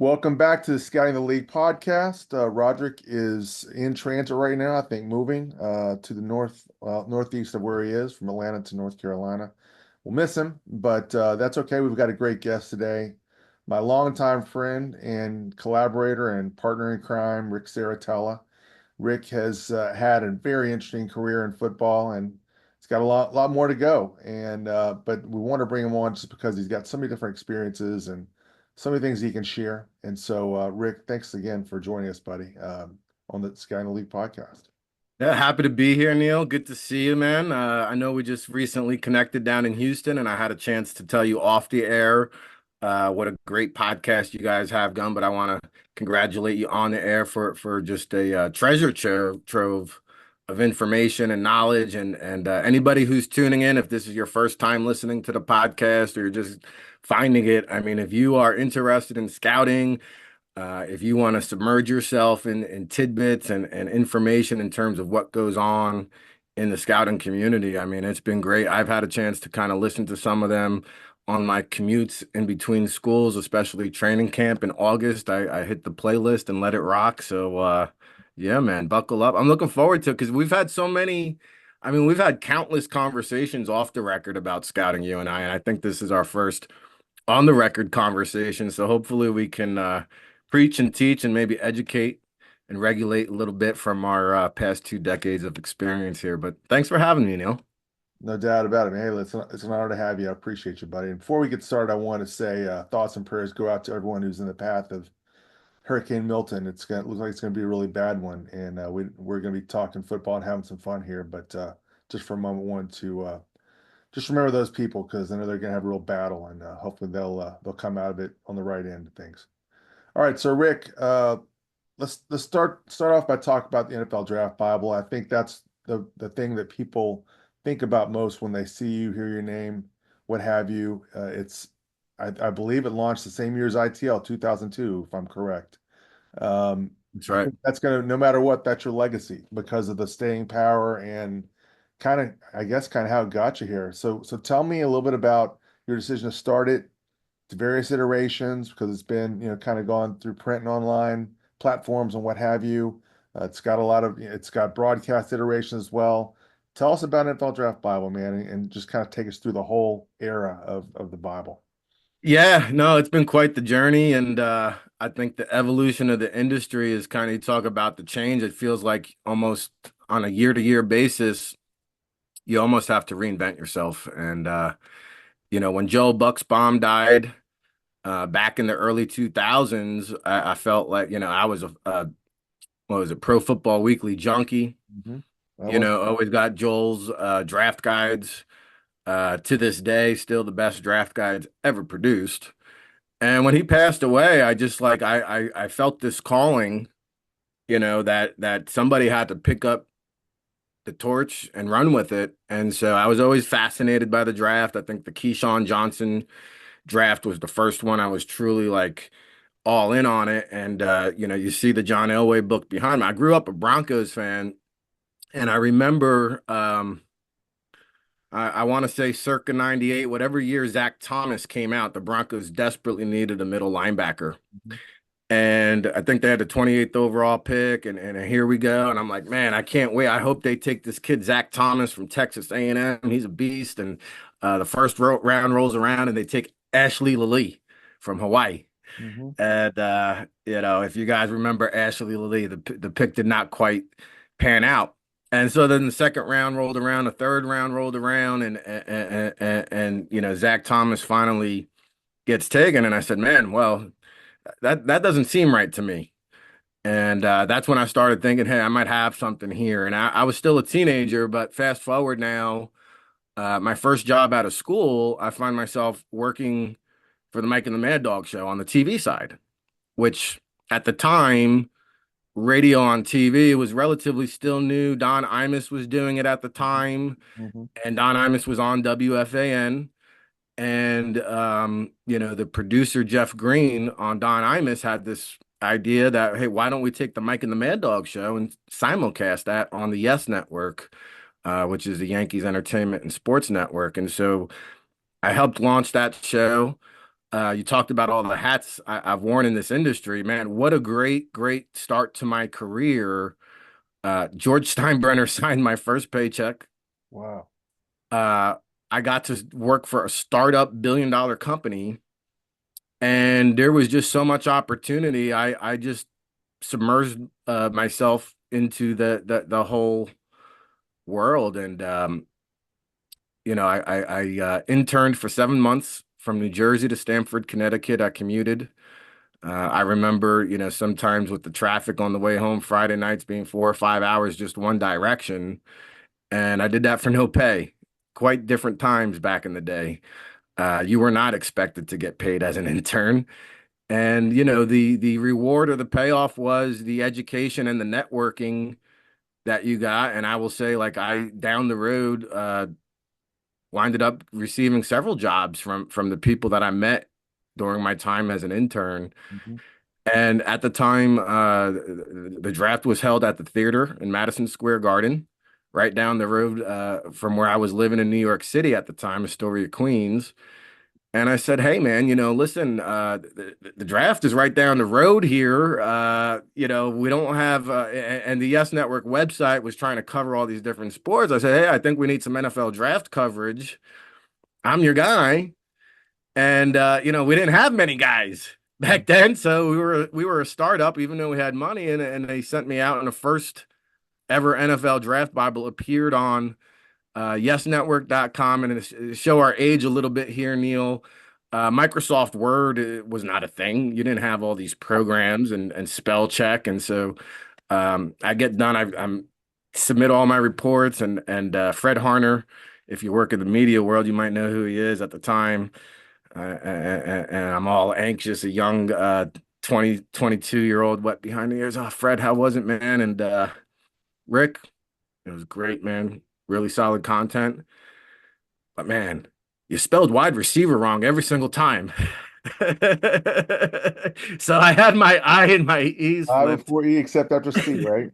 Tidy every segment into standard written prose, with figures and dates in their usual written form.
Welcome back to the Scouting the League podcast. Rodrik is in transit right now, I think, moving to the northeast of where he is, from Atlanta to North Carolina. We'll miss him, but that's okay. We've got a great guest today. My longtime friend and collaborator and partner in crime, Ric Serritella. Rick has had a very interesting career in football, and he's got a lot more to go. And but we want to bring him on just because he's got so many different experiences and so many things he can share. And so, Rick, thanks again for joining us, buddy, on the Sky in the League podcast. Yeah, happy to be here, Neil. Good to see you, man. I know we just recently connected down in Houston, and I had a chance to tell you off the air what a great podcast you guys have done. But I want to congratulate you on the air for just a treasure trove of information and knowledge. And anybody who's tuning in, if this is your first time listening to the podcast or you're just finding it, I mean, if you are interested in scouting, if you want to submerge yourself in tidbits and information in terms of what goes on in the scouting community, I mean, it's been great. I've had a chance to kind of listen to some of them on my commutes in between schools, especially training camp in August. I hit the playlist and let it rock. So, yeah, man, buckle up. I'm looking forward to it because we've had so many. I mean, we've had countless conversations off the record about scouting, you and I think this is our first on the record conversation. So hopefully we can preach and teach and maybe educate and regulate a little bit from our past 2 decades of experience here. But thanks for having me, Neil. No doubt about it, man. Hey, it's an honor to have you. I appreciate you, buddy. And before we get started, I want to say thoughts and prayers go out to everyone who's in the path of Hurricane Milton. It looks like it's going to be a really bad one, and we're going to be talking football and having some fun here. But just for a moment, want to just remember those people because I know they're going to have a real battle, and hopefully they'll come out of it on the right end of things. All right, so Rick, let's start off by talking about the NFL Draft Bible. I think that's the thing that people think about most when they see you, hear your name, what have you. I believe it launched the same year as ITL, 2002, if I'm correct. That's I right. think that's gonna, no matter what, that's your legacy because of the staying power and kind of, I guess, kind of how it got you here. So tell me a little bit about your decision to start it, to various iterations, because it's been, kind of gone through print and online platforms and what have you. It's got broadcast iterations as well. Tell us about NFL Draft Bible, man, and just kind of take us through the whole era of the Bible. Yeah, no, it's been quite the journey. And I think the evolution of the industry is kind of, you talk about the change. It feels like almost on a year-to-year basis, you almost have to reinvent yourself. And, when Joe Bucksbaum died back in the early 2000s, I felt like, I was a what was it, Pro Football Weekly junkie. Hmm. I was. Always got Joel's draft guides. To this day, still the best draft guides ever produced. And when he passed away, I just like I felt this calling, that somebody had to pick up the torch and run with it. And so I was always fascinated by the draft. I think the Keyshawn Johnson draft was the first one I was truly like all in on it. And you see the John Elway book behind me. I grew up a Broncos fan, and I remember I want to say circa 98, whatever year Zach Thomas came out, the Broncos desperately needed a middle linebacker. Mhm. And I think they had the 28th overall pick, and here we go. And I'm like, man, I can't wait. I hope they take this kid, Zach Thomas from Texas A&M. He's a beast. And the first round rolls around, and they take Ashley Lilly from Hawaii. Mhm. And, if you guys remember Ashley Lilly, the pick did not quite pan out. And so then the second round rolled around, the third round rolled around, and Zach Thomas finally gets taken. And I said, man, well, that doesn't seem right to me. And that's when I started thinking, hey, I might have something here. And I was still a teenager, but fast forward now, my first job out of school, I find myself working for the Mike and the Mad Dog show on the TV side, which at the time, radio on TV was relatively still new. Don Imus was doing it at the time, Mhm. and Don Imus was on WFAN. And the producer Jeff Green on Don Imus had this idea that, hey, why don't we take the Mike and the Mad Dog show and simulcast that on the Yes Network, which is the Yankees Entertainment and Sports Network. And so I helped launch that show. You talked about all the hats I've worn in this industry, man. What a great start to my career. George Steinbrenner signed my first paycheck. Wow. Uh, I got to work for a startup billion-dollar company, and there was just so much opportunity. I just submerged myself into the whole world, and I interned for 7 months from New Jersey to Stamford, Connecticut. I commuted. I remember, sometimes with the traffic on the way home, Friday nights being 4 or 5 hours, just one direction. And I did that for no pay. Quite different times back in the day. You were not expected to get paid as an intern. And, the reward or the payoff was the education and the networking that you got. And I will say, like, I down the road, winded up receiving several jobs from the people that I met during my time as an intern. Mhm. And at the time, the draft was held at the theater in Madison Square Garden, right down the road from where I was living in New York City at the time, Astoria, Queens. And I said, "Hey, man, listen, the draft is right down the road here. We don't have," and the Yes Network website was trying to cover all these different sports. I said, "Hey, I think we need some NFL draft coverage. I'm your guy." And we didn't have many guys back then, so we were a startup, even though we had money, and they sent me out, and the first ever NFL Draft Bible appeared on yesnetwork.com. And to show our age a little bit here, Neil, Microsoft Word was not a thing. You didn't have all these programs and spell check, and so I get done. I'm submit all my reports, and Fred Harner, if you work in the media world, you might know who he is at the time. And I'm all anxious, a young 22-year-old wet behind the ears. Oh, Fred, how was it, man? And Rick, it was great, man. Really solid content. But man, you spelled wide receiver wrong every single time. So I had my I and my E's I flipped. before E except after C, right?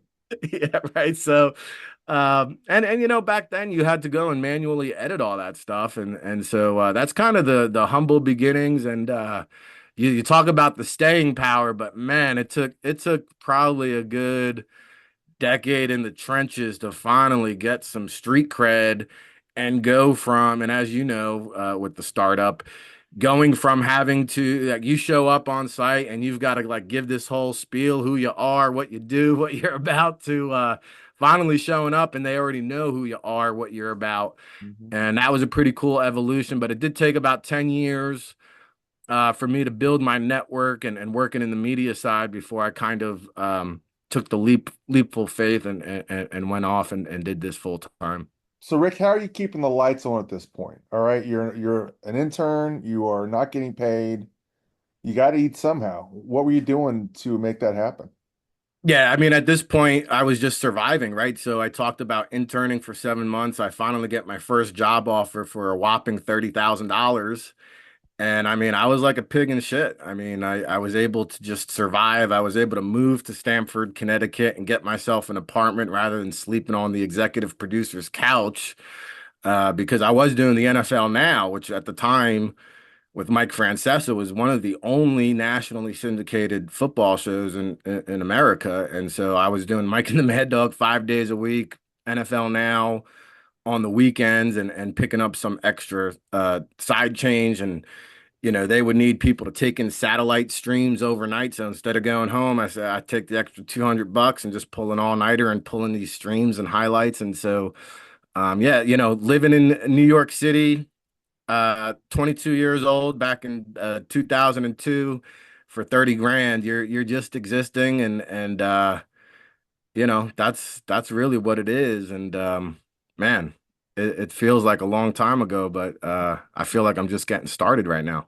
Yeah, right. So and back then you had to go and manually edit all that stuff, and so that's kind of the humble beginnings. And you talk about the staying power, but man, it took probably a good decade in the trenches to finally get some street cred and go from, and as you know, with the startup, going from having to, like, you show up on site and you've got to like give this whole spiel, who you are, what you do, what you're about, to finally showing up and they already know who you are, what you're about. Mhm. And that was a pretty cool evolution, but it did take about 10 years for me to build my network and working in the media side before I kind of took the leapful faith and went off and did this full time. So Rick, how are you keeping the lights on at this point? All right, you're an intern, you are not getting paid. You got to eat somehow. What were you doing to make that happen? Yeah, I mean, at this point, I was just surviving, right? So I talked about interning for 7 months. I finally get my first job offer for a whopping $30,000. And I mean, I was like a pig in shit. I mean, I was able to just survive. I was able to move to Stamford, Connecticut, and get myself an apartment rather than sleeping on the executive producer's couch, because I was doing the NFL Now, which at the time with Mike Francesa was one of the only nationally syndicated football shows in America. And so I was doing Mike and the Mad Dog 5 days a week, NFL Now on the weekends, and picking up some extra side change. And they would need people to take in satellite streams overnight. So instead of going home, I said I take the extra $200 and just pull an all-nighter and pulling these streams and highlights. And so yeah, living in New York City, 22 years old back in 2002 for 30 grand, you're just existing, and that's really what it is. And man, it feels like a long time ago, but I feel like I'm just getting started right now.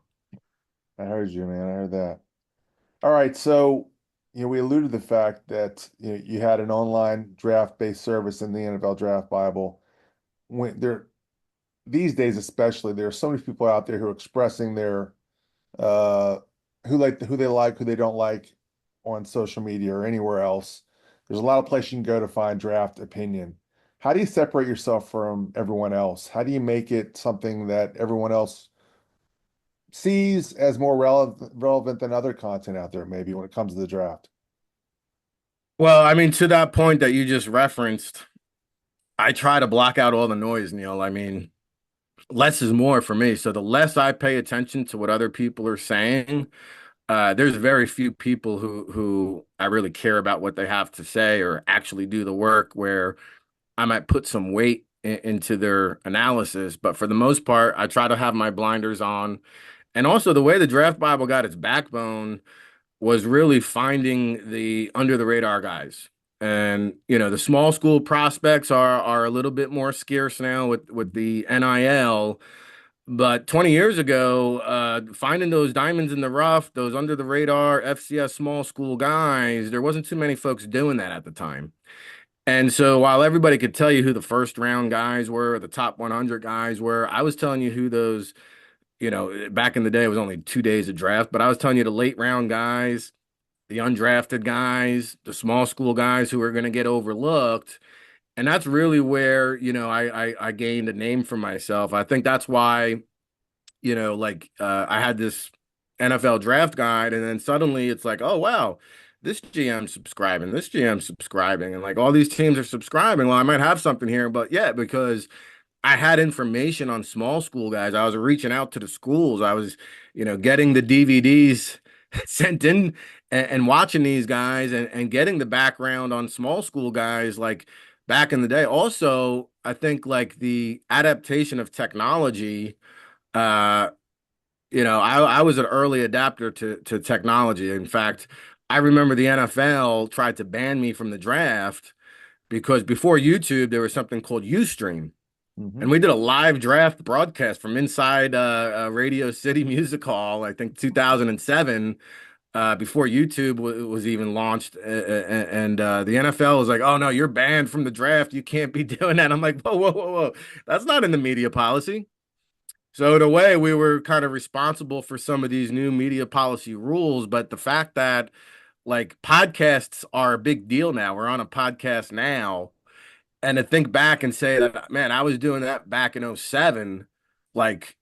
I heard you, man. I heard that. All right, so we alluded to the fact that you had an online draft-based service in the NFL Draft Bible. When there these days, especially, there are so many people out there who are expressing their uh who they like, who they don't like on social media or anywhere else. There's a lot of places you can go to find draft opinion. How do you separate yourself from everyone else? How do you make it something that everyone else sees as more relevant than other content out there, maybe when it comes to the draft. Well, I mean, to that point that you just referenced, I try to block out all the noise, Neil. I mean, less is more for me. So the less I pay attention to what other people are saying, there's very few people who I really care about what they have to say or actually do the work where I might put some weight into their analysis. But for the most part, I try to have my blinders on. And also the way the draft Bible got its backbone was really finding the under the radar guys. And the small school prospects are a little bit more scarce now with the NIL. But 20 years ago, finding those diamonds in the rough, those under the radar FCS small school guys, there wasn't too many folks doing that at the time. And so while everybody could tell you who the first round guys were, the top 100 guys were, I was telling you who those, back in the day, it was only 2 days of draft, but I was telling you the late round guys, the undrafted guys, the small school guys who are going to get overlooked. And that's really where, I gained a name for myself. I think that's why, I had this NFL draft guide, and then suddenly it's like, oh, wow, this GM's subscribing, this GM's subscribing, and like all these teams are subscribing. Well, I might have something here, but yeah, because I had information on small school guys. I was reaching out to the schools. I was, getting the DVDs sent in and watching these guys and getting the background on small school guys like back in the day. Also, I think like the adaptation of technology, uh, I was an early adapter to technology. In fact, I remember the NFL tried to ban me from the draft because before YouTube, there was something called Ustream. Hmm. And we did a live draft broadcast from inside Radio City Music Hall, I think 2007, before YouTube was even launched. And the NFL was like, oh, no, you're banned from the draft. You can't be doing that. I'm like, whoa, whoa, whoa, whoa. That's not in the media policy. So, in a way, we were kind of responsible for some of these new media policy rules. But the fact that like podcasts are a big deal now, we're on a podcast now and to think back and say that, man, I was doing that back in '07, like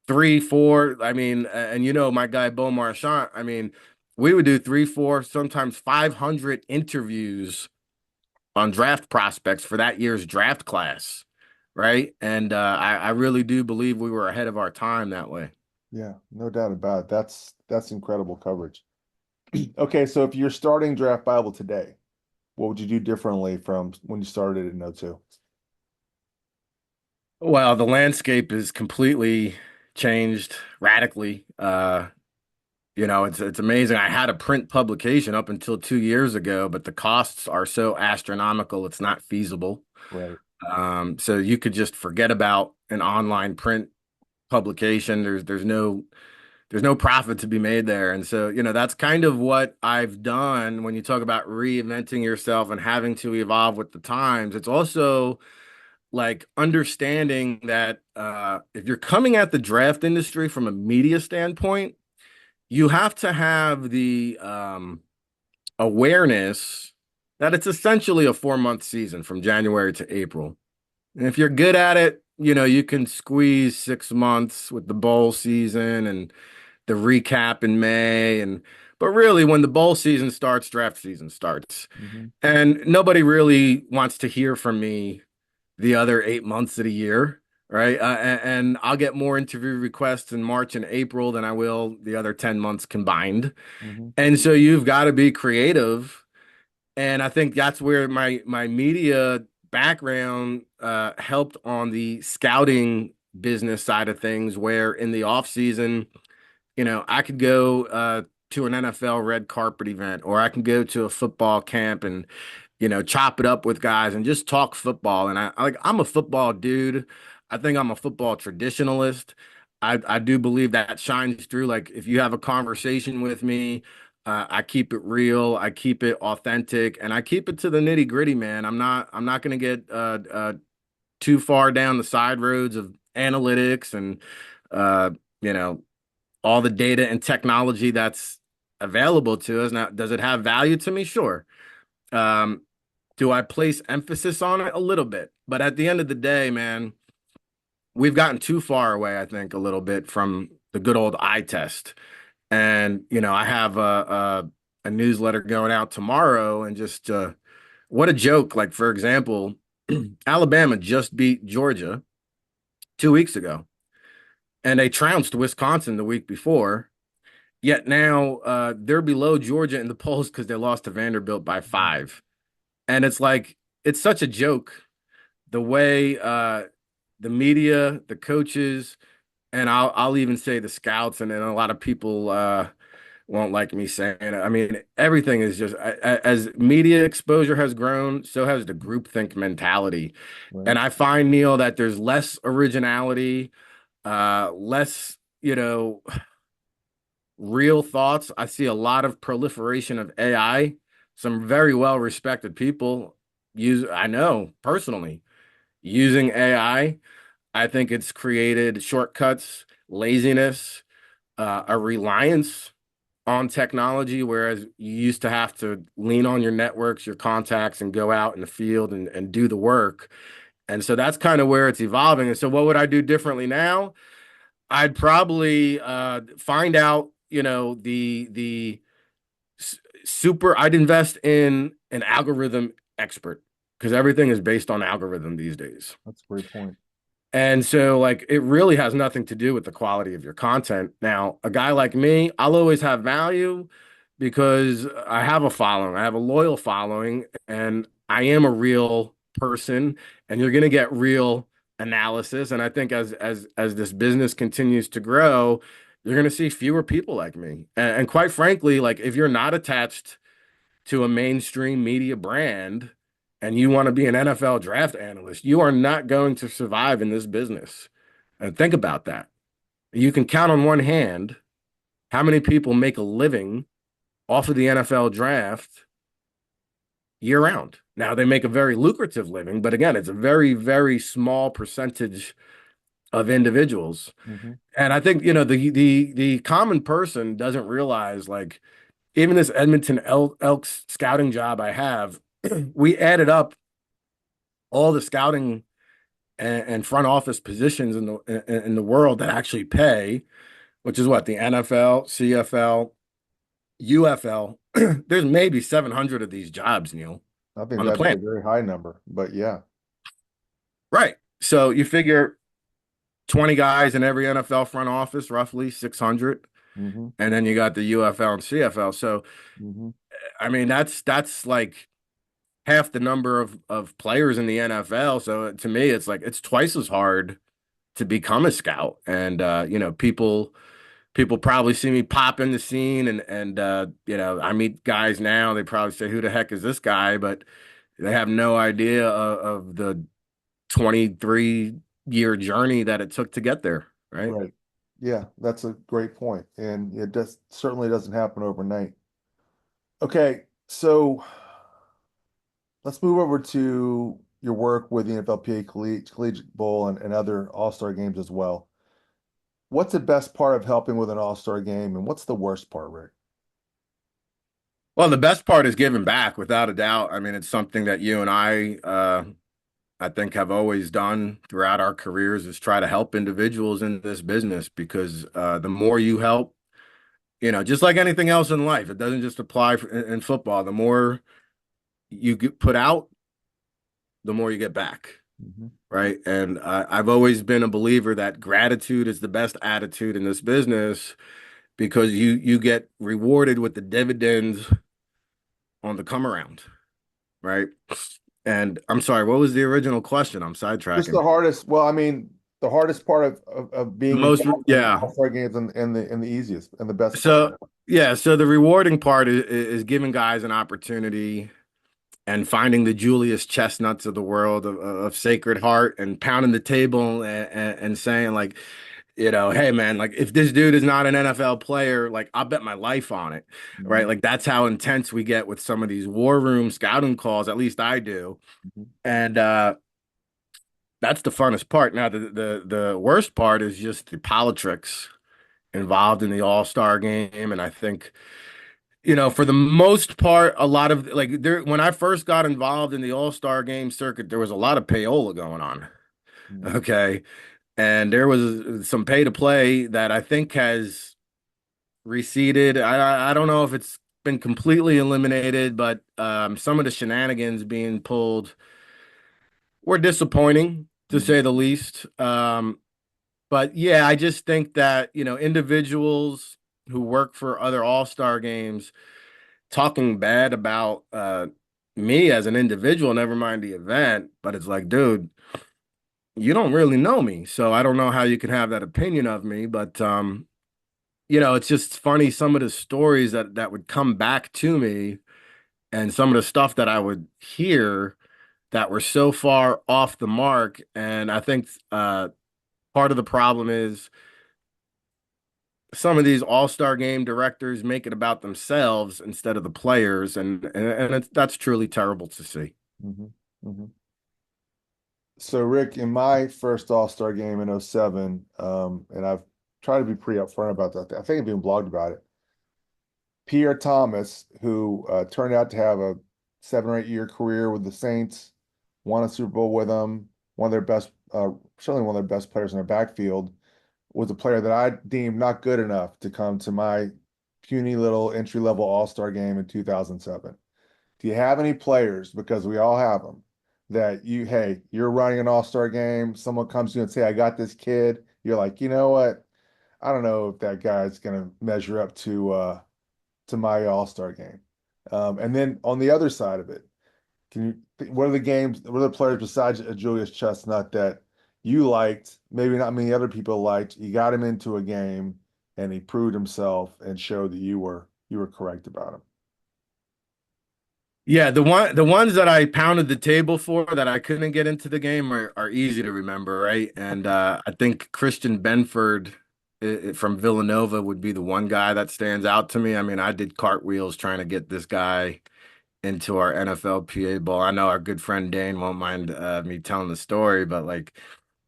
three, four. I mean, and my guy Beau Marchant, I mean, we would do three, four, sometimes 500 interviews on draft prospects for that year's draft class, right? And I really do believe we were ahead of our time that way. Yeah, no doubt about it. That's incredible coverage. Okay, so if you're starting Draft Bible today, what would you do differently from when you started in '02? Well, the landscape is completely changed radically. It's amazing. I had a print publication up until 2 years ago, but the costs are so astronomical, it's not feasible. Right. So you could just forget about an online print publication. There's no profit to be made there. And so, that's kind of what I've done when you talk about reinventing yourself and having to evolve with the times. It's also like understanding that if you're coming at the draft industry from a media standpoint, you have to have the awareness that it's essentially a 4 month season from January to April. And if you're good at it, you can squeeze 6 months with the bowl season and the recap in May. But really, when the bowl season starts, draft season starts. Hmm. And nobody really wants to hear from me the other 8 months of the year, right? And I'll get more interview requests in March and April than I will the other 10 months combined. Hmm. And so you've got to be creative. And I think that's where my media background helped on the scouting business side of things, where in the off season, I could go to an NFL red carpet event, or I can go to a football camp and chop it up with guys and just talk football. And I'm a football dude. I think I'm a football traditionalist. I do believe that shines through. Like if you have a conversation with me, I keep it real, I keep it authentic, and I keep it to the nitty gritty, man. I'm not gonna get too far down the side roads of analytics and uh, you know all the data and technology that's available to us. Now, does it have value to me? Sure. Um, do I place emphasis on it? A little bit. But at the end of the day, man, we've gotten too far away, I think, a little bit from the good old eye test. And, I have a newsletter going out tomorrow and just what a joke. Like, for example, Alabama just beat Georgia 2 weeks ago, and they trounced Wisconsin the week before. Yet now they're below Georgia in the polls because they lost to Vanderbilt by 5. And it's like, it's such a joke the way the media, the coaches, and I'll even say the scouts, and then a lot of people won't like me saying it. I mean, everything is just as media exposure has grown, so has the groupthink mentality. Right. And I find, Neil, that there's less originality, less, real thoughts. I see a lot of proliferation of AI. Some very well respected people I know personally, using AI. I think it's created shortcuts, laziness, a reliance on technology, whereas you used to have to lean on your networks, your contacts, and go out in the field and do the work. And so that's kind of where it's evolving. And so what would I do differently now? I'd probably find out, the super, I'd invest in an algorithm expert because everything is based on algorithm these days. That's a great point. And so, like, it really has nothing to do with the quality of your content. Now, a guy like me, I'll always have value because I have a following, I have a loyal following, and I am a real person, and you're going to get real analysis. And I think as this business continues to grow, you're going to see fewer people like me. And quite frankly, like, if you're not attached to a mainstream media brand and you want to be an NFL draft analyst, you are not going to survive in this business. And think about that. You can count on one hand how many people make a living off of the NFL draft year round. Now, they make a very lucrative living, but again, it's a very, very small percentage of individuals. Hmm. And I think, the common person doesn't realize, like, even this Edmonton Elks scouting job I have, we added up all the scouting and front office positions in the world that actually pay, which is what the NFL, CFL, UFL. There's maybe 700 of these jobs, Neil, I think on the that'd be a planet. very high number, but yeah. Right. So you figure 20 guys in every NFL front office, roughly 600, Hmm. and then you got the UFL and CFL. So Hmm. I mean, that's like half the number of players in the NFL. So to me, it's like it's twice as hard to become a scout. And people probably see me pop in the scene and I meet guys now, they probably say, who the heck is this guy? But they have no idea of the 23-year journey that it took to get there, right? Right. Yeah, that's a great point. And it does certainly doesn't happen overnight. Okay, so let's move over to your work with the NFLPA Collegiate Bowl and other All-Star games as well. What's the best part of helping with an All-Star game, and what's the worst part, Rick? Well, the best part is giving back, without a doubt. I mean, it's something that you and I think have always done throughout our careers, is try to help individuals in this business because the more you help, just like anything else in life, it doesn't just apply in football. The more you put out, the more you get back, Hmm. right? And I've always been a believer that gratitude is the best attitude in this business because you get rewarded with the dividends on the come around, right? And I'm sorry, what was the original question? I'm Just sidetracking. the hardest, well, I mean, the hardest part of The being most, involved in yeah. All-Star games and the easiest and the best part. So yeah, so the rewarding part is giving guys an opportunity and finding the Julius Chestnuts of the world of Sacred Heart and pounding the table and saying, like, hey man, like, if this dude is not an NFL player, like, I'll bet my life on it, right? Mhm. Like, that's how intense we get with some of these war room scouting calls. At least I do, Mhm. and that's the funnest part. Now, the worst part is just the politics involved in the All-Star game, and I think, for the most part, a lot of, like, there, when I first got involved in the All-Star game circuit, there was a lot of payola going on. Mhm. Okay. and there was some pay to play that I think has receded. I don't know if it's been completely eliminated, but some of the shenanigans being pulled were disappointing to Mhm. say the least. But yeah, I just think that, individuals who work for other all-star games talking bad about me as an individual, never mind the event, but it's like, dude, you don't really know me. So I don't know how you can have that opinion of me, but it's just funny some of the stories that would come back to me and some of the stuff that I would hear that were so far off the mark. And I think part of the problem is some of these all-star game directors make it about themselves instead of the players, and that's truly terrible to see. Mhm. Mhm. So Rick, in my first All-Star game in '07, and I've tried to be pretty upfront about that. I think I've even blogged about it. Pierre Thomas, who turned out to have a 7 or 8 year career with the Saints, won a Super Bowl with them, one of their best, certainly one of their best players in their backfield, was a player that I deemed not good enough to come to my puny little entry-level All-Star game in 2007. Do you have any players, because we all have them, that hey, you're running an all-star game, someone comes to you and say, I got this kid. You're like, you know what? I don't know if that guy's gonna measure up to my all-star game. And then on the other side of it, what are the players besides Julius Chestnut that you liked, maybe not many other people liked, you got him into a game and he proved himself and showed that you were correct about him. Yeah, the ones that I pounded the table for that I couldn't get into the game are easy to remember, right? And I think Christian Benford from Villanova would be the one guy that stands out to me. I mean, I did cartwheels trying to get this guy into our NFLPA ball. I know our good friend Dane won't mind me telling the story, but like,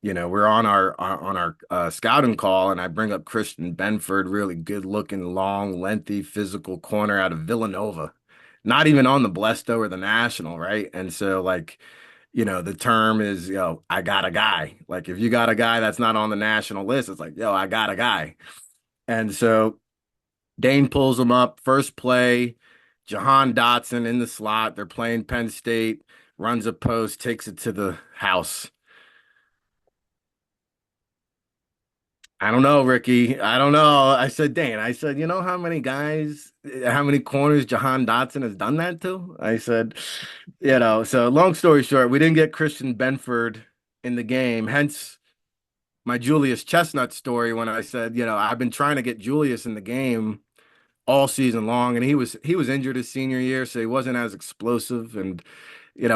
we're on our scouting call, and I bring up Christian Benford, really good looking, long, lengthy, physical corner out of Villanova, not even on the Blesto or the National, right? And so like, the term is, I got a guy. Like if you got a guy that's not on the national list, it's like, I got a guy. And so Dane pulls him up, first play, Jahan Dotson in the slot. They're playing Penn State, runs a post, takes it to the house. I don't know, Ricky. I don't know. I said, Dane, I said, you know how many guys, how many corners Jahan Dotson has done that to? I said, so long story short, we didn't get Christian Benford in the game. Hence my Julius Chestnut story when I said, I've been trying to get Julius in the game all season long, and he was injured his senior year, so he wasn't as explosive. And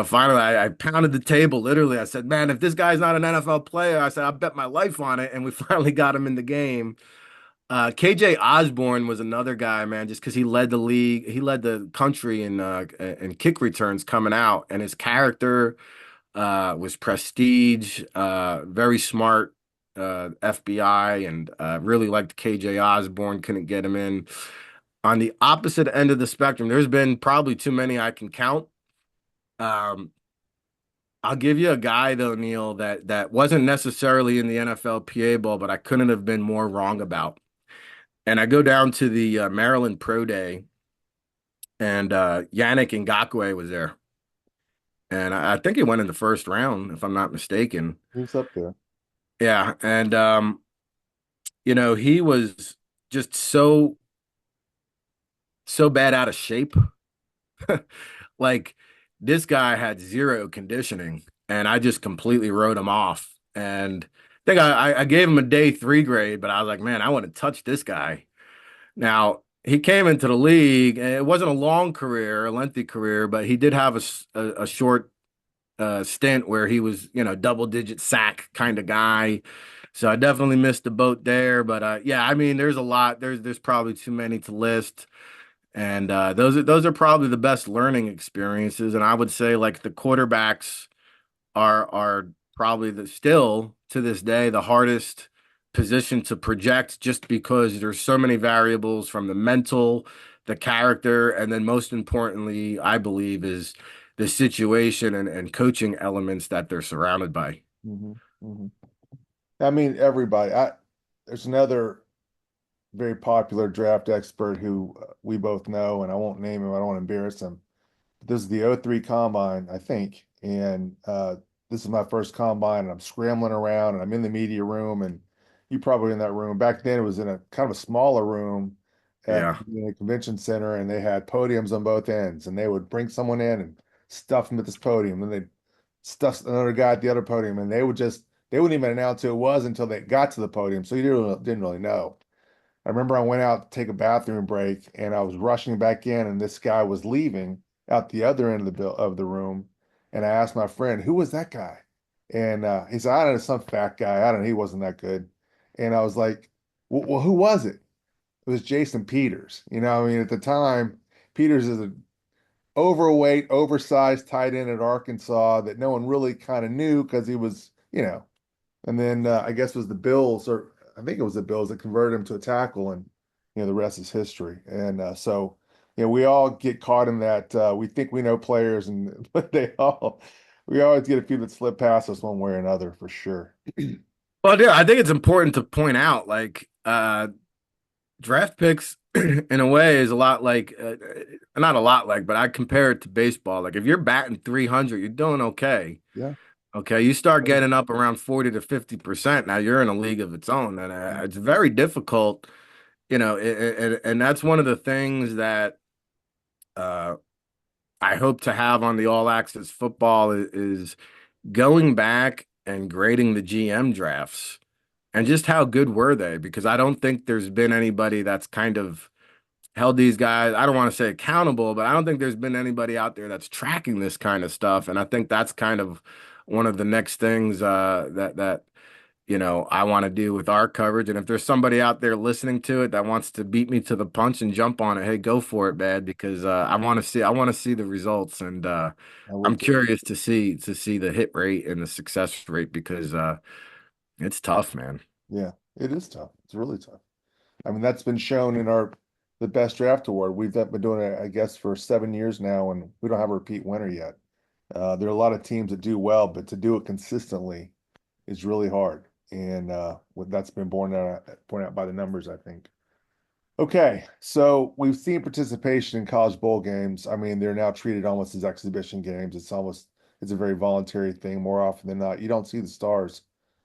finally, I pounded the table. Literally, I said, "Man, if this guy's not an NFL player," I said, "I'll bet my life on it." And we finally got him in the game. KJ Osborne was another guy, man, just because he led the league, he led the country in kick returns coming out, and his character was prestige, very smart. FBI and really liked KJ Osborne, couldn't get him in. On the opposite end of the spectrum, there's been probably too many I can count. Um, I'll give you a guy though, Neil, that wasn't necessarily in the NFLPA Bowl, but I couldn't have been more wrong about. And I go down to the Maryland Pro Day, and Yannick Ngakoue was there, and I think he went in the first round, if I'm not mistaken. Who's up there? Yeah, and he was just so bad out of shape. Like this guy had zero conditioning, and I just completely wrote him off. And I think I gave him a day 3 grade, but I was like, man, I want to touch this guy. Now he came into the league, and it wasn't a long career, a lengthy career, but he did have a short stint where he was, double digit sack kind of guy. So I definitely missed the boat there. But yeah, I mean, there's a lot. There's probably too many to list. And those are probably the best learning experiences. And I would say like the quarterbacks are probably still to this day the hardest position to project just because there's so many variables from the mental, the character, and then most importantly, I believe is the situation and coaching elements that they're surrounded by. Hmm. Hmm. I mean, everybody. There's another very popular draft expert who we both know, and I won't name him. I don't want to embarrass him. This is the '03 combine, I think. And this is my first combine, and I'm scrambling around and I'm in the media room. And you probably in that room. Back then, it was in a kind of a smaller room at Yeah. the convention center, and they had podiums on both ends. And they would bring someone in and stuff them at this podium. Then they'd stuff another guy at the other podium. And they wouldn't even announce who it was until they got to the podium. So you didn't really know. I remember I went out to take a bathroom break and I was rushing back in, and this guy was leaving out the other end of the room. And I asked my friend, "Who was that guy?" And he said, "I don't know, some fat guy. I don't know. He wasn't that good." And I was like, "Well, who was it?" It was Jason Peters. I mean, at the time, Peters is an overweight, oversized tight end at Arkansas that no one really kind of knew because he was. And then I guess it was the Bills, or I think it was the Bills that converted him to a tackle, and the rest is history. And we all get caught in that. We think we know players, and but we always get a few that slip past us one way or another, for sure. Well, yeah, I think it's important to point out, like, draft picks in a way is a lot like, not a lot like, but I compare it to baseball. Like, if you're batting 300, you're doing okay. Yeah. Okay, you start getting up around 40 to 50%. Now you're in a league of its own, and it's very difficult, and that's one of the things that uh, I hope to have on the All Access football is going back and grading the GM drafts and just how good were they? Because I don't think there's been anybody that's kind of held these guys, I don't want to say accountable, but I don't think there's been anybody out there that's tracking this kind of stuff. And I think that's kind of one of the next things that I want to do with our coverage. And if there's somebody out there listening to it that wants to beat me to the punch and jump on it, hey, go for it, man, because I want to see the results. And I would I'm too. curious to see the hit rate and the success rate because it's tough, man. Yeah, it is tough. It's really tough. I mean, that's been shown in our the best draft award. We've been doing it, I guess, for 7 years now, and we don't have a repeat winner yet. There are a lot of teams that do well, but to do it consistently is really hard. And that's been borne out by the numbers, I think. Okay, so we've seen participation in college bowl games. I mean, they're now treated almost as exhibition games. It's a very voluntary thing more often than not. You don't see the stars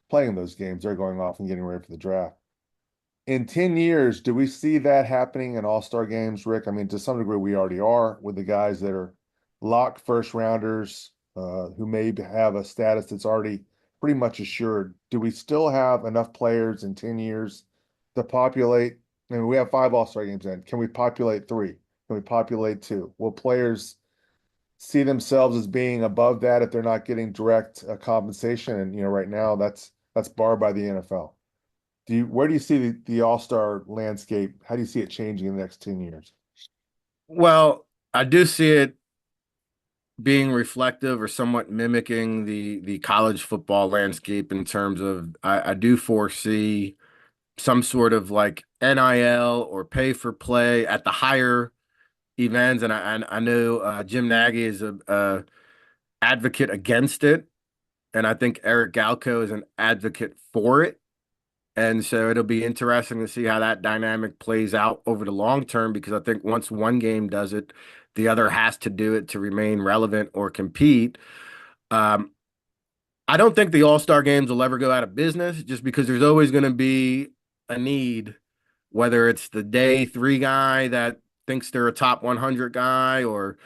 playing those games. They're going off and getting ready for the draft. In 10 years, do we see that happening in all-star games, Rick? I mean, to some degree, we already are with the guys that are locked first rounders who may have a status that's already pretty much assured. Do we still have enough players in 10 years to populate? I mean, we have 5 all-star games in. Can we populate 3? Can we populate 2? Will players see themselves as being above that if they're not getting direct compensation? And right now that's barred by the NFL. Where do you see the all-star landscape? How do you see it changing in the next 10 years? Well, I do see it being reflective or somewhat mimicking the college football landscape in terms of I do foresee some sort of like NIL or pay for play at the higher events, and I know Jim Nagy is a advocate against it, and I think Eric Galco is an advocate for it. And so it'll be interesting to see how that dynamic plays out over the long term because I think once one game does it, the other has to do it to remain relevant or compete. Um, I don't think the All-Star games will ever go out of business just because there's always going to be a need, whether it's the day three guy that thinks they're a top 100 guy or,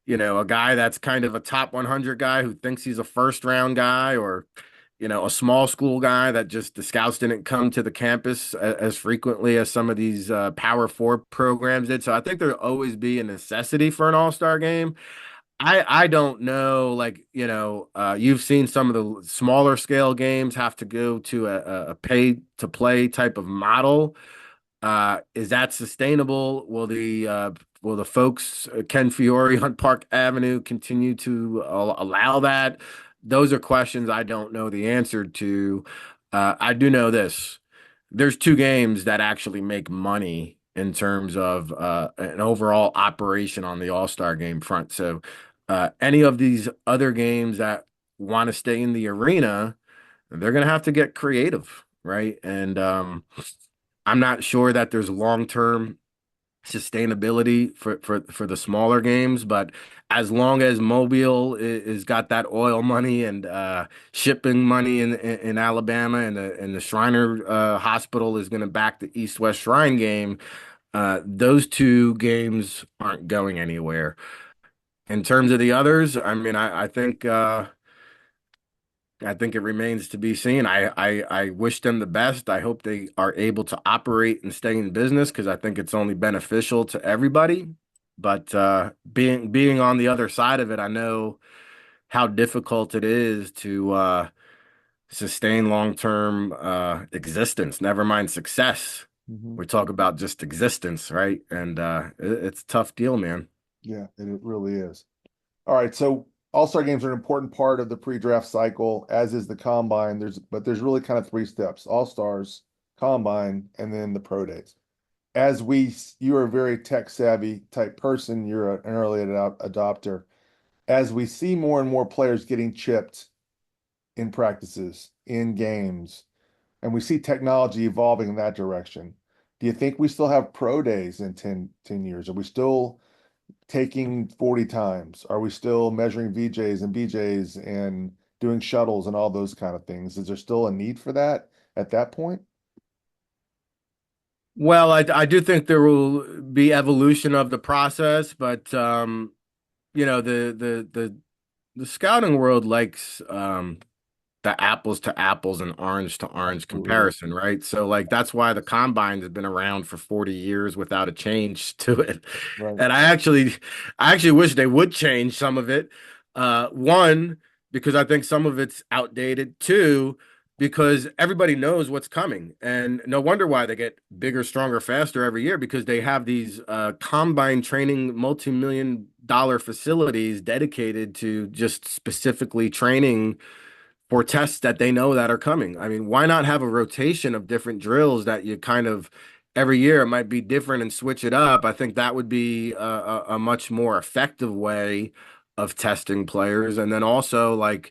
a guy that's kind of a top 100 guy who thinks he's a first round guy or, a small school guy that just the scouts didn't come to the campus as frequently as some of these Power Four programs did. So I think there'll always be a necessity for an All-Star game. I don't know, like, you've seen some of the smaller scale games have to go to a pay to play type of model. Is that sustainable? Will the folks Ken Fiore on Park Avenue continue to allow that? Those are questions I don't know the answer to. I do know this. There's two games that actually make money in terms of an overall operation on the All-Star game front. So any of these other games that want to stay in the arena, they're going to have to get creative. right? And I'm not sure that there's long-term sustainability for the smaller games, but as long as Mobile is got that oil money and shipping money in Alabama, and the Shriner Hospital is going to back the East-West Shrine game, those two games aren't going anywhere. In terms of the others, I mean, I think it remains to be seen. I wish them the best. I hope they are able to operate and stay in business because I think it's only beneficial to everybody. But being on the other side of it, I know how difficult it is to sustain long-term existence, never mind success. Mhm. We talk about just existence, right? And it's a tough deal, man. Yeah, and it really is. All right, so all-star games are an important part of the pre-draft cycle, as is the combine. There's really kind of three steps: all-stars, combine, and then the pro days. You are a very tech savvy type person, you're an early adopter. As we see more and more players getting chipped in practices, in games, and we see technology evolving in that direction, do you think we still have pro days in ten years? Are we still taking 40 times? Are we still measuring VJs and BJs and doing shuttles and all those kind of things? Is there still a need for that at that point? Well, I do think there will be evolution of the process, but the scouting world likes the apples to apples and orange to orange Absolutely. comparison, right? So like that's why the combine has been around for 40 years without a change to it. Right. And I actually wish they would change some of it. One, because I think some of it's outdated. Two, because everybody knows what's coming. And no wonder why they get bigger, stronger, faster every year because they have these combine training multi-million dollar facilities dedicated to just specifically training for tests that they know that are coming. I mean, why not have a rotation of different drills that you kind of every year it might be different and switch it up? I think that would be a much more effective way of testing players. And then also like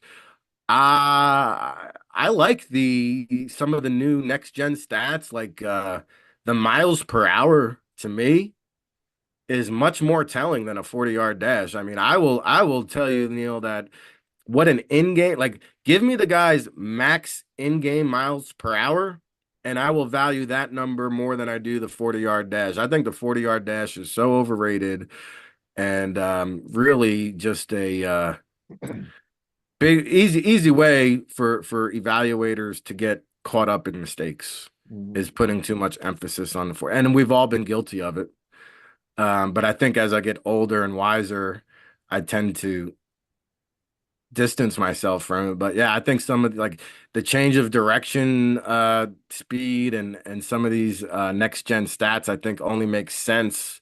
I like the some of the new next gen stats like the miles per hour to me is much more telling than a 40-yard dash. I mean, I will tell you, Neil, that what an in-game, like give me the guy's max in-game miles per hour, and I will value that number more than I do the 40-yard dash. I think the 40-yard dash is so overrated and really just a big easy way for evaluators to get caught up in mistakes Mhm. is putting too much emphasis on the four. And we've all been guilty of it. But I think as I get older and wiser, I tend to distance myself from it. But yeah, I think some of like the change of direction, speed, and some of these next gen stats, I think only makes sense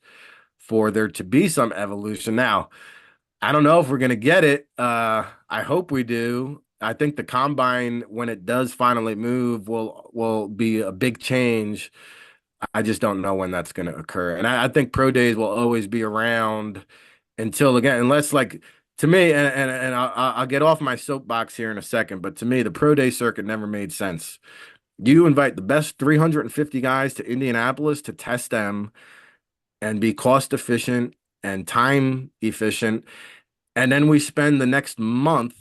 for there to be some evolution. Now, I don't know if we're gonna get it. I hope we do. I think the combine, when it does finally move, will be a big change. I just don't know when that's gonna occur. And I think pro days will always be around until again, unless like to me, and I'll get off my soapbox here in a second, but to me, the pro day circuit never made sense. You invite the best 350 guys to Indianapolis to test them and be cost efficient and time efficient, and then we spend the next month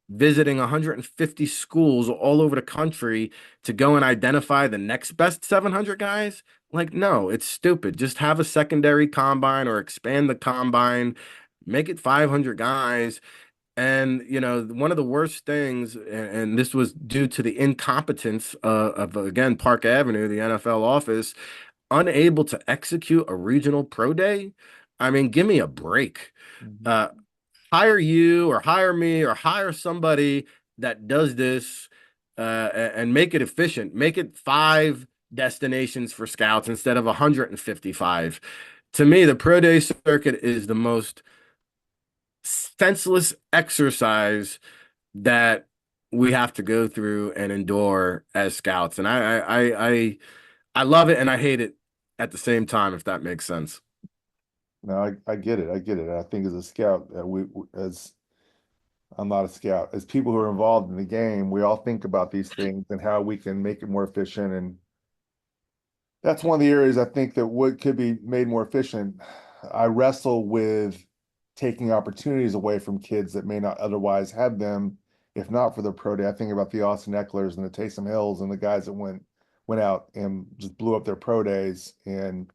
visiting 150 schools all over the country to go and identify the next best 700 guys. Like, no, it's stupid. Just have a secondary combine or expand the combine, make it 500 guys. And, one of the worst things, and this was due to the incompetence of, again, Park Avenue, the NFL office, unable to execute a regional pro day. I mean, give me a break. Mhm. Uh, Hire you or hire me or hire somebody that does this and make it efficient. Make it five destinations for scouts instead of 155. To me, the pro day circuit is the most senseless exercise that we have to go through and endure as scouts. And I love it and I hate it at the same time, if that makes sense. No, I get it. I get it. I think as a scout, as I'm not a scout. As people who are involved in the game, we all think about these things and how we can make it more efficient. And that's one of the areas I think that would could be made more efficient. I wrestle with taking opportunities away from kids that may not otherwise have them, if not for the pro day. I think about the Austin Ecklers and the Taysom Hills and the guys that went out and just blew up their pro days. And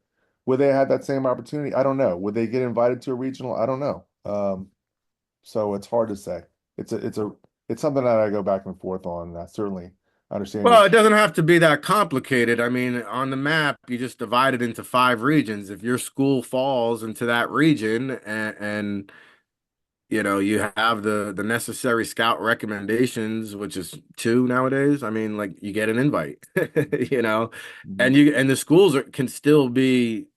would they have that same opportunity? I don't know. Would they get invited to a regional? I don't know. So it's hard to say. It's something that I go back and forth on. I certainly understand your. Well, it doesn't have to be that complicated. I mean, on the map, you just divide it into five regions. If your school falls into that region and you know, you have the necessary scout recommendations, which is two nowadays. I mean, like you get an invite, you know, Mhm. and the schools can still be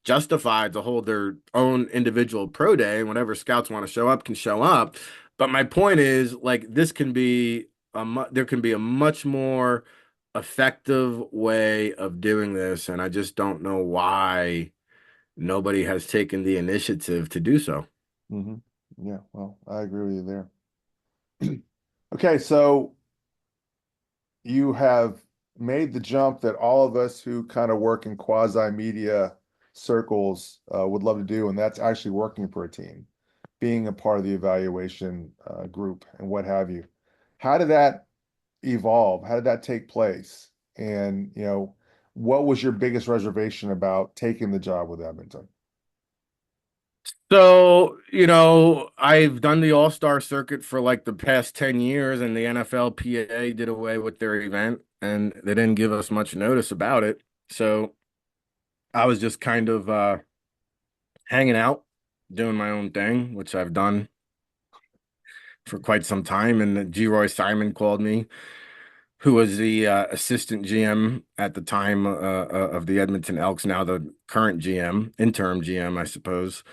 justified to hold their own individual pro day, and whenever scouts want to show up can show up. But my point is, like, this can be there can be a much more effective way of doing this, and I just don't know why nobody has taken the initiative to do so. Mhm. Yeah, well, I agree with you there. Okay, so you have made the jump that all of us who kind of work in quasi-media circles would love to do, and that's actually working for a team, being a part of the evaluation group and what have you. How did that evolve? How did that take place? And, what was your biggest reservation about taking the job with Edmonton? So, you know, I've done the All-Star circuit for like the past 10 years, and the NFLPA did away with their event and they didn't give us much notice about it. So I was just kind of hanging out, doing my own thing, which I've done for quite some time. And G. Roy Simon called me, who was the assistant GM at the time of the Edmonton Elks, now the current GM, interim GM, I suppose.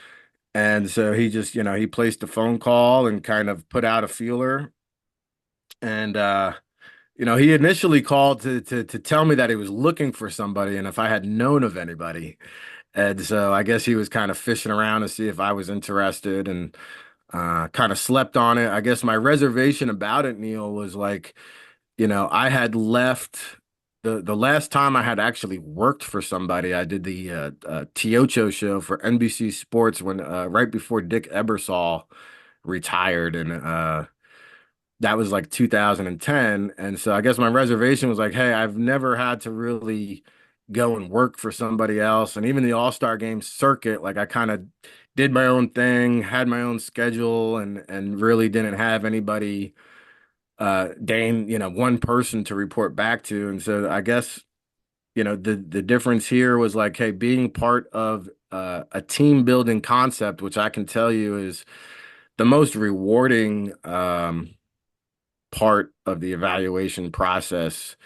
And so he just, you know, he placed a phone call and kind of put out a feeler. And you know, he initially called to tell me that he was looking for somebody and if I had known of anybody. And so I guess he was kind of fishing around to see if I was interested and kind of slept on it. I guess my reservation about it, Neil, was like, you know, I had left the last time I had actually worked for somebody. I did the Tiocho show for NBC Sports when right before Dick Ebersol retired, and that was like 2010. And so I guess my reservation was like, hey, I've never had to really go and work for somebody else, and even the All-Star Game circuit, like I kind of did my own thing, had my own schedule, and really didn't have anybody Dane, you know, one person to report back to. And so I guess, you know, the difference here was like, hey, being part of a team building concept, which I can tell you is the most rewarding part of the evaluation process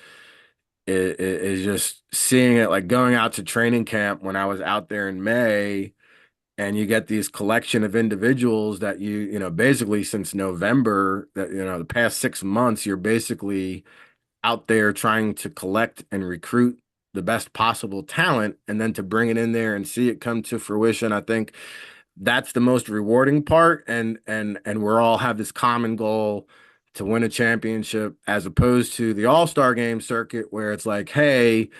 is just seeing it, like going out to training camp when I was out there in May, and you get these collection of individuals that you know, basically since November, that, you know, the past 6 months, you're basically out there trying to collect and recruit the best possible talent, and then to bring it in there and see it come to fruition. I think that's the most rewarding part, and we're all have this common goal to win a championship, as opposed to the All-Star game circuit where it's like, hey,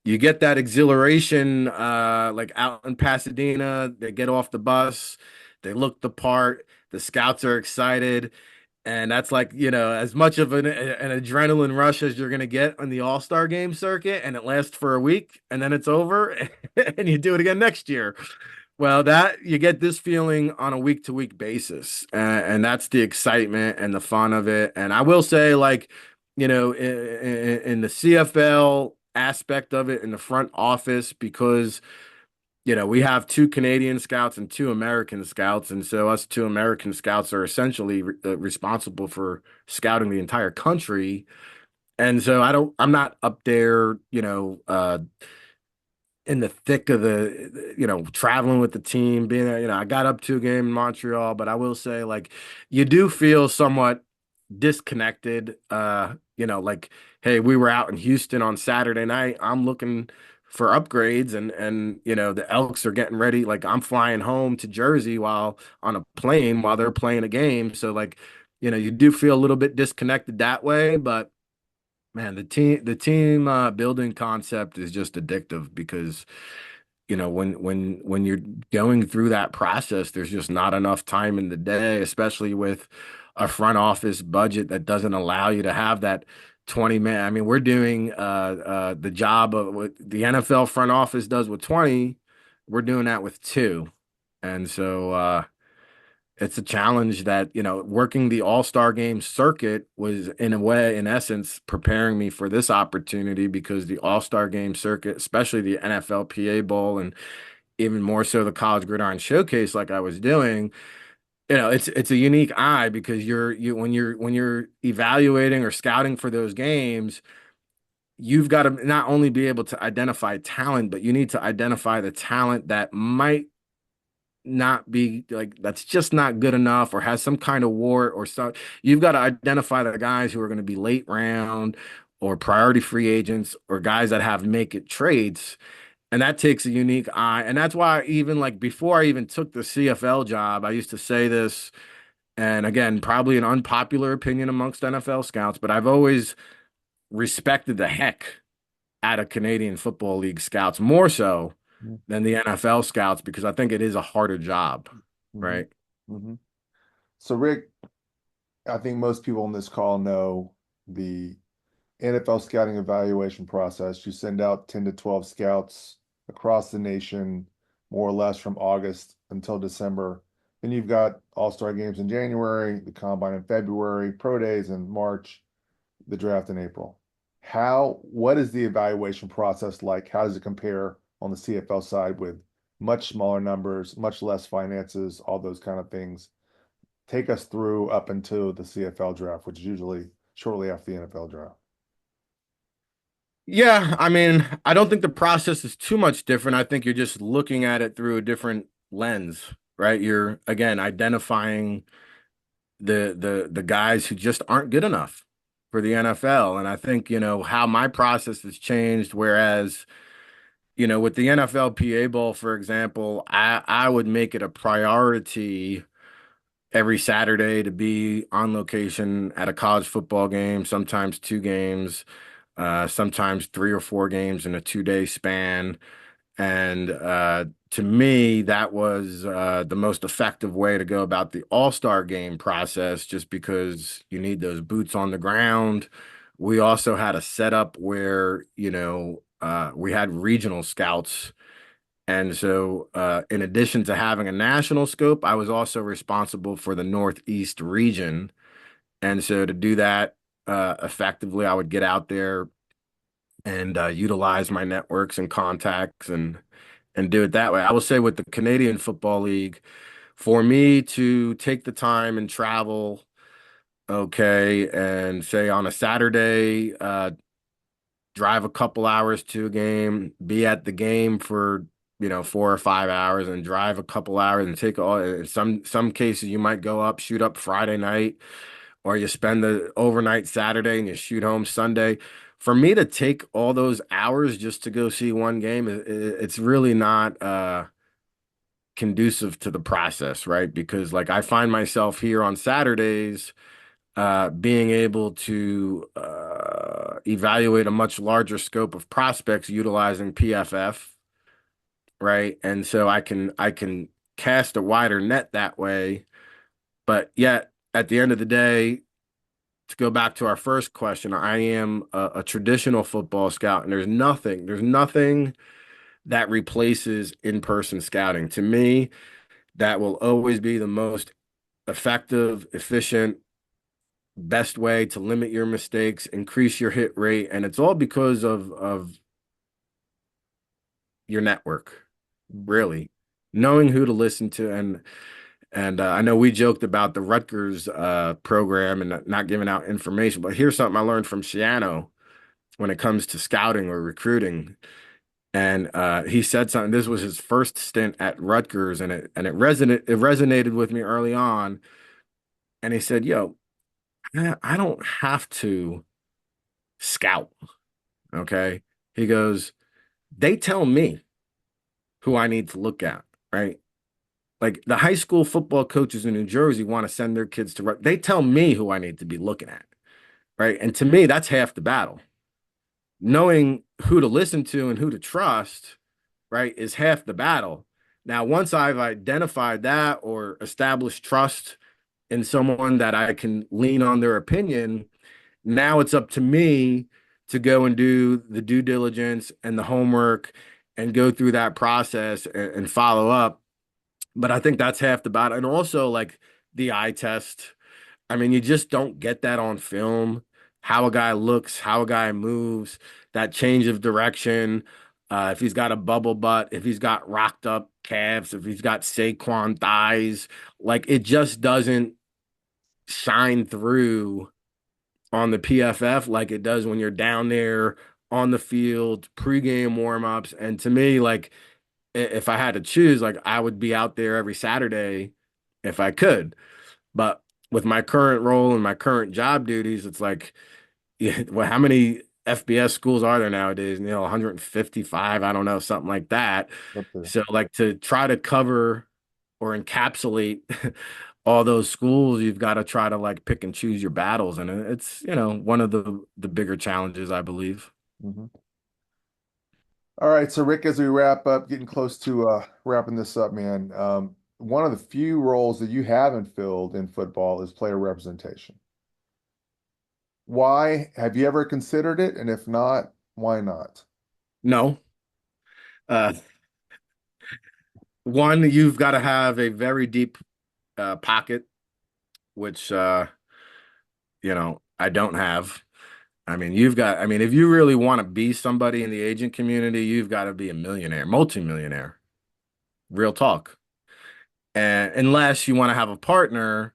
you get that exhilaration like out in Pasadena, they get off the bus, they look the part, the scouts are excited, and that's like, you know, as much of an adrenaline rush as you're going to get on the All-Star game circuit, and it lasts for a week and then it's over and you do it again next year. Well, that you get this feeling on a week to week basis, and that's the excitement and the fun of it. And I will say, like, you know, in the CFL aspect of it, in the front office, because you know, we have two Canadian scouts and two American scouts, and so us two American scouts are essentially responsible for scouting the entire country. And so I'm not up there, you know, in the thick of you know, traveling with the team, being there. You know, I got up to a game in Montreal, but I will say, like, you do feel somewhat disconnected. You know, like, hey, we were out in Houston on Saturday night. I'm looking for upgrades, and you know, the Elks are getting ready. Like, I'm flying home to Jersey while on a plane while they're playing a game. So like, you do feel a little bit disconnected that way, but man, the team building concept is just addictive because when you're going through that process, there's just not enough time in the day, especially with a front office budget that doesn't allow you to have that 20 minute. I mean, we're doing the job of what the NFL front office does with 20, we're doing that with two. And so it's a challenge that, working the All-Star game circuit was in a way, in essence, preparing me for this opportunity because the All-Star game circuit, especially the NFLPA Bowl and even more so the College Gridiron Showcase, like I was doing, it's a unique eye because when you're evaluating or scouting for those games, you've got to not only be able to identify talent, but you need to identify the talent that might not be like that's just not good enough or has some kind of wart or so. You've got to identify the guys who are going to be late round or priority free agents or guys that have make it trades. And that takes a unique eye. And that's why even like before I even took the CFL job, I used to say this, and again, probably an unpopular opinion amongst NFL scouts, but I've always respected the heck out of Canadian Football League scouts more so than the NFL scouts because I think it is a harder job, Mm-hmm. right? Hmm. So, Rick, I think most people on this call know the NFL scouting evaluation process. You send out 10 to 12 scouts across the nation, more or less from August until December. Then you've got All-Star games in January, the combine in February, pro days in March, the draft in April. What is the evaluation process like? How does it compare on the CFL side with much smaller numbers, much less finances, all those kind of things? Take us through up until the CFL draft, which is usually shortly after the NFL draft. Yeah, I mean, I don't think the process is too much different. I think you're just looking at it through a different lens, right? You're again identifying the guys who just aren't good enough for the NFL. And I think, how my process has changed, whereas, with the NFLPA Bowl, for example, I would make it a priority every Saturday to be on location at a college football game, sometimes two games, sometimes three or four games in a 2 day span. And to me, that was the most effective way to go about the All-Star game process, just because you need those boots on the ground. We also had a setup where, we had regional scouts. And so, in addition to having a national scope, I was also responsible for the Northeast region. And so, to do that effectively, I would get out there and utilize my networks and contacts and do it that way. I will say with the Canadian Football League, for me to take the time and travel, okay, and say on a Saturday, drive a couple hours to a game, be at the game for 4 or 5 hours, and drive a couple hours and take all. In some cases, you might go up, shoot up Friday night, or you spend the overnight Saturday and you shoot home Sunday. For me to take all those hours just to go see one game, it's really not conducive to the process, right? Because like I find myself here on Saturdays being able to evaluate a much larger scope of prospects utilizing PFF, right? And so I can cast a wider net that way. But yet, at the end of the day, to go back to our first question, I am a traditional football scout, and there's nothing that replaces in-person scouting. To me, that will always be the most effective, efficient, best way to limit your mistakes, increase your hit rate, and it's all because of your network, really. Knowing who to listen to and I know we joked about the Rutgers program and not giving out information, but here's something I learned from Shiano when it comes to scouting or recruiting. And he said something. This was his first stint at Rutgers, and it resonated with me early on. And he said, "Yo, I don't have to scout." Okay. He goes, "They tell me who I need to look at, right? Like the high school football coaches in New Jersey want to send their kids to, they tell me who I need to be looking at, right? And to me, that's half the battle. Knowing who to listen to and who to trust, right, is half the battle. Now, once I've identified that or established trust in someone that I can lean on their opinion, now it's up to me to go and do the due diligence and the homework and go through that process and follow up. But I think that's half the battle. And also, like the eye test. I mean, you just don't get that on film. How a guy looks, how a guy moves, that change of direction. If he's got a bubble butt, if he's got rocked up calves, if he's got Saquon thighs, like it just doesn't shine through on the PFF like it does when you're down there on the field, pregame warmups. And to me, like if I had to choose, like I would be out there every Saturday if I could. But with my current role and my current job duties, it's like, yeah, well, how many FBS schools are there nowadays? 155, I don't know, something like that. Up there. So, like to try to cover or encapsulate all those schools, you've got to try to like pick and choose your battles, and it's one of the bigger challenges, I believe. Mhm. All right, so Rick, as we wrap up, getting close to wrapping this up, man. One of the few roles that you haven't filled in football is player representation. Why? Have you ever considered it? And if not, why not? No, uh, one, you've got to have a very deep pocket, which I don't have. I mean, if you really want to be somebody in the agent community, you've got to be a millionaire, multimillionaire, real talk. And unless you want to have a partner,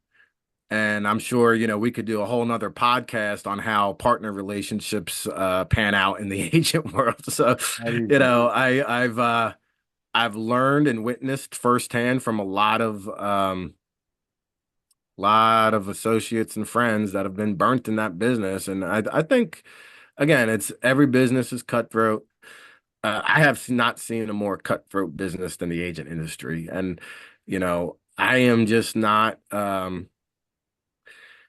and I'm sure, we could do a whole nother podcast on how partner relationships pan out in the agent world. So, Not easy. I've learned and witnessed firsthand from a lot of associates and friends that have been burnt in that business. And I think, again, it's every business is cutthroat. I have not seen a more cutthroat business than the agent industry. And, I am just not,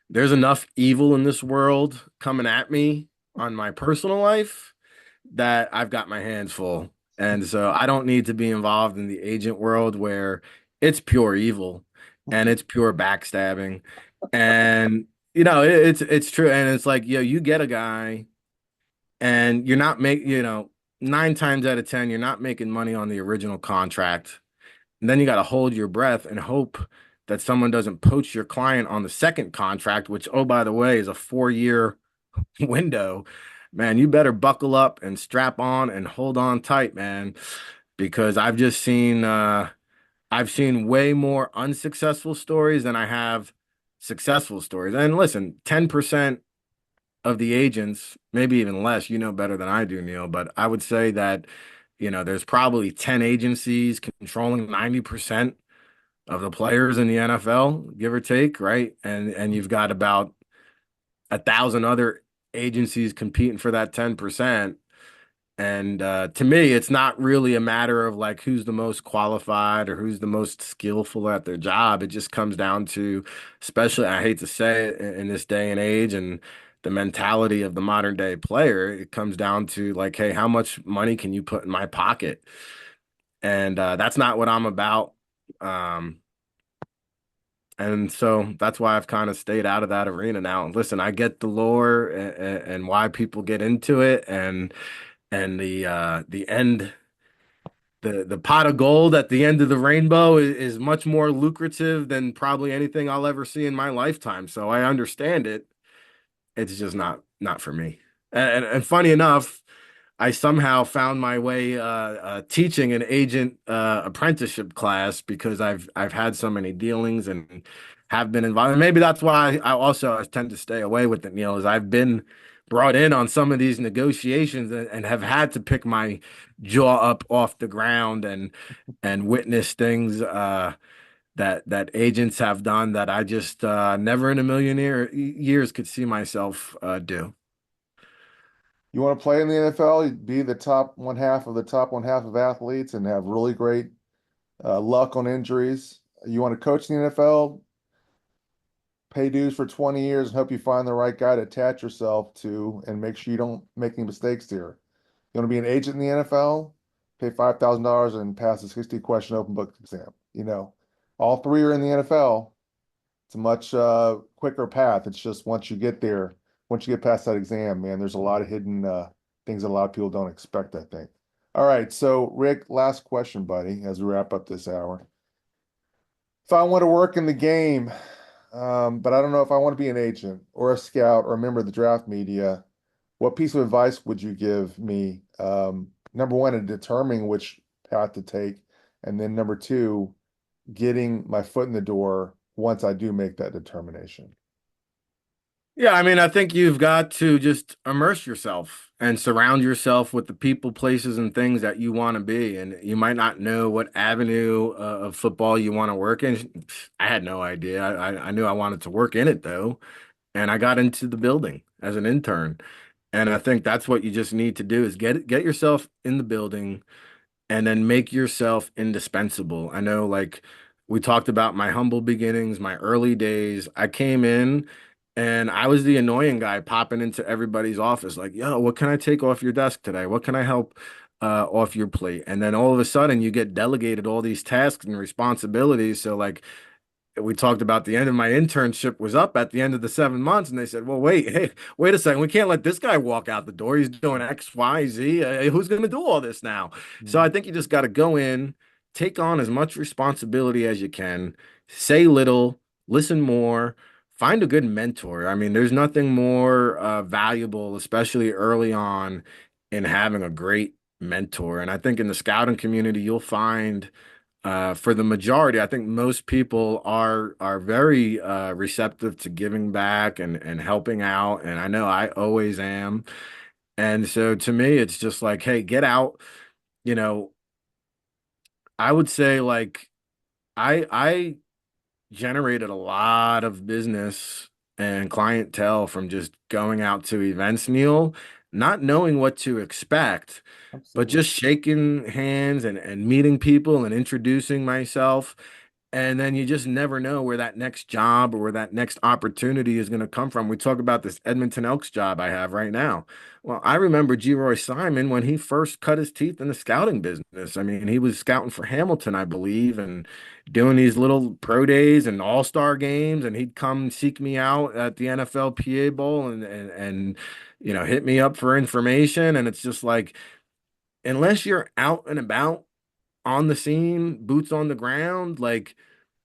there's enough evil in this world coming at me on my personal life that I've got my hands full. And so I don't need to be involved in the agent world where it's pure evil and it's pure backstabbing. And it's true. And it's like, you get a guy and you're not making, 9 times out of 10, you're not making money on the original contract. And then you got to hold your breath and hope that someone doesn't poach your client on the second contract, which, oh, by the way, is a 4-year window. Man, you better buckle up and strap on and hold on tight, man, because I've seen way more unsuccessful stories than I have successful stories. And listen, 10% of the agents, maybe even less, you know better than I do, Neil, but I would say that, there's probably 10 agencies controlling 90% of the players in the NFL, give or take, right? And you've got about 1,000 other agencies competing for that 10%. And to me, it's not really a matter of like who's the most qualified or who's the most skillful at their job. It just comes down to, especially, I hate to say it, in this day and age and the mentality of the modern day player, it comes down to like, hey, how much money can you put in my pocket? And that's not what I'm about. Um, and so that's why I've kind of stayed out of that arena now. Listen, I get the lore and why people get into it, and the end, the pot of gold at the end of the rainbow is much more lucrative than probably anything I'll ever see in my lifetime. So I understand it. It's just not for me. And funny enough, I somehow found my way teaching an agent apprenticeship class because I've had so many dealings and have been involved. And maybe that's why I tend to stay away with it, Neil, is I've been brought in on some of these negotiations and have had to pick my jaw up off the ground and witness things that agents have done that I just never in a million years could see myself do. You want to play in the NFL, be the top one half of the top one half of athletes and have really great luck on injuries. You want to coach in the NFL, pay dues for 20 years and hope you find the right guy to attach yourself to and make sure you don't make any mistakes here. You want to be an agent in the NFL, pay $5,000 and pass a 60 question open book exam. All three are in the NFL. It's a much quicker path. It's just once you get there, once you get past that exam, man, there's a lot of hidden things that a lot of people don't expect, I think. All right, so Rick, last question, buddy, as we wrap up this hour. If I want to work in the game, but I don't know if I want to be an agent or a scout or a member of the draft media, what piece of advice would you give me? Number one, in determining which path to take, and then number two, getting my foot in the door once I do make that determination. Yeah, I mean, I think you've got to just immerse yourself and surround yourself with the people, places, and things that you want to be. And you might not know what avenue of football you want to work in. I had no idea. I knew I wanted to work in it though, and I got into the building as an intern. And I think that's what you just need to do is get yourself in the building and then make yourself indispensable. I know, like, we talked about my humble beginnings, my early days. I came in and I was the annoying guy popping into everybody's office, like, yo, what can I take off your desk today? What can I help off your plate? And then all of a sudden, you get delegated all these tasks and responsibilities. So, like, we talked about the end of my internship was up at the end of the 7 months, and they said, "Well, wait, hey, wait a second, we can't let this guy walk out the door. He's doing X, Y, Z. Who's going to do all this now?" So I Mhm. think you just got to go in, take on as much responsibility as you can, say little, listen more, find a good mentor. I mean, there's nothing more valuable, especially early on, in having a great mentor. And I think in the scouting community, you'll find for the majority, I think most people are very receptive to giving back and helping out, and I know I always am. And so to me, it's just like, hey, get out. You know, I would say like I generated a lot of business and clientele from just going out to events, Neil, not knowing what to expect, but Absolutely. just shaking hands and meeting people and introducing myself. And then you just never know where that next job or where that next opportunity is going to come from. We talk about this Edmonton Elks job I have right now. Well, I remember G. Roy Simon when he first cut his teeth in the scouting business. I mean, he was scouting for Hamilton, I believe, and doing these little pro days and all-star games. And he'd come seek me out at the NFL PA Bowl and hit me up for information. And it's just like, unless you're out and about on the scene, boots on the ground, like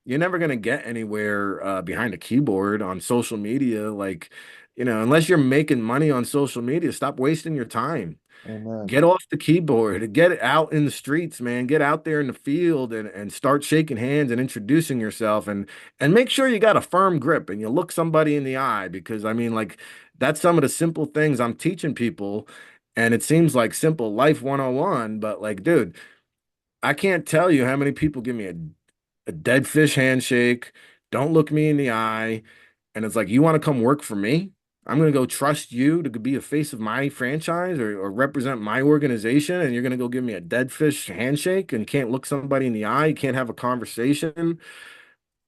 you're never gonna get anywhere behind a keyboard on social media. Like, unless you're making money on social media, stop wasting your time. Amen. Get off the keyboard, get out in the streets, man. Get out there in the field and start shaking hands and introducing yourself and make sure you got a firm grip and you look somebody in the eye because I mean, like, that's some of the simple things I'm teaching people. And it seems like simple life 101, but like, dude, I can't tell you how many people give me a dead fish handshake, don't look me in the eye, and it's like, you want to come work for me? I'm gonna go trust you to be a face of my franchise or represent my organization, and you're gonna go give me a dead fish handshake and can't look somebody in the eye, can't have a conversation.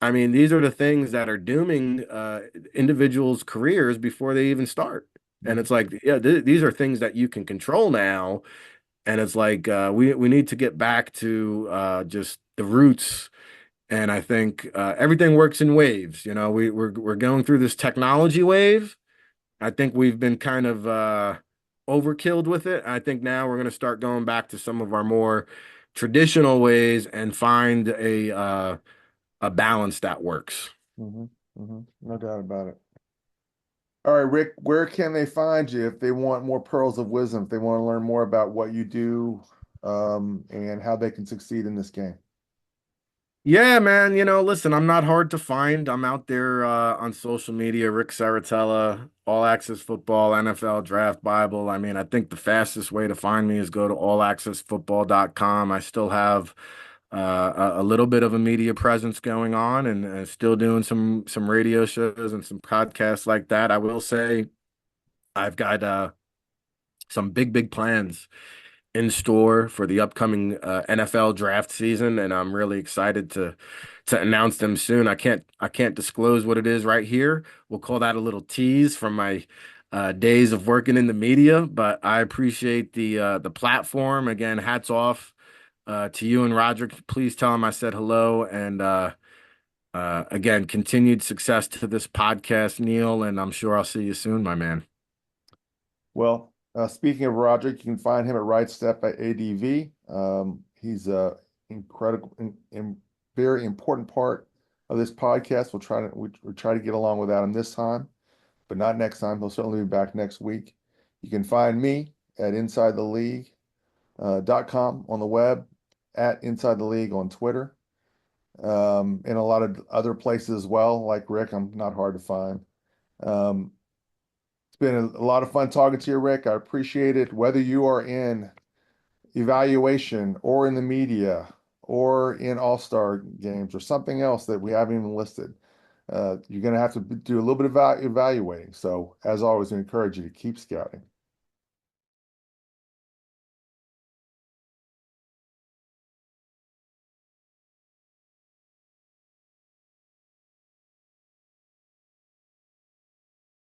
I mean, these are the things that are dooming individuals' careers before they even start. And Mhm. it's like, yeah, these are things that you can control now. And it's like we need to get back to just the roots. And I think everything works in waves. We're going through this technology wave. I think we've been kind of overkilled with it. I think now we're going to start going back to some of our more traditional ways and find a balance that works. No doubt about it. All right, Rick, where can they find you if they want more pearls of wisdom, if they want to learn more about what you do, and how they can succeed in this game? Yeah, man, listen, I'm not hard to find. I'm out there on social media, Ric Serritella, All Access Football, NFL Draft Bible. I mean, I think the fastest way to find me is go to allaccessfootball.com. I still have a little bit of a media presence going on and still doing some radio shows and some podcasts like that. I will say I've got some big plans in store for the upcoming NFL draft season, and I'm really excited to to announce them soon. I can't disclose what it is right here. We'll call that a little tease from my days of working in the media, but I appreciate the platform. Again, hats off to you and Rodrik. Please tell him I said hello. And again, continued success to this podcast, Neil. And I'm sure I'll see you soon, my man. Well, speaking of Rodrik, you can find him at Right Step at ADV. He's a incredible and very important part of this podcast. We'll try to get along without him this time, but not next time. He'll certainly be back next week. You can find me at InsideTheLeague.com on the web, at Inside the League on Twitter, and a lot of other places as well. Like Rick, I'm not hard to find. Um, it's been a lot of fun talking to you, Rick. I appreciate it. Whether you are in evaluation or in the media or in all-star games or something else that we haven't even listed, you're going to have to do a little bit of evaluating. So, as always, I encourage you to keep scouting.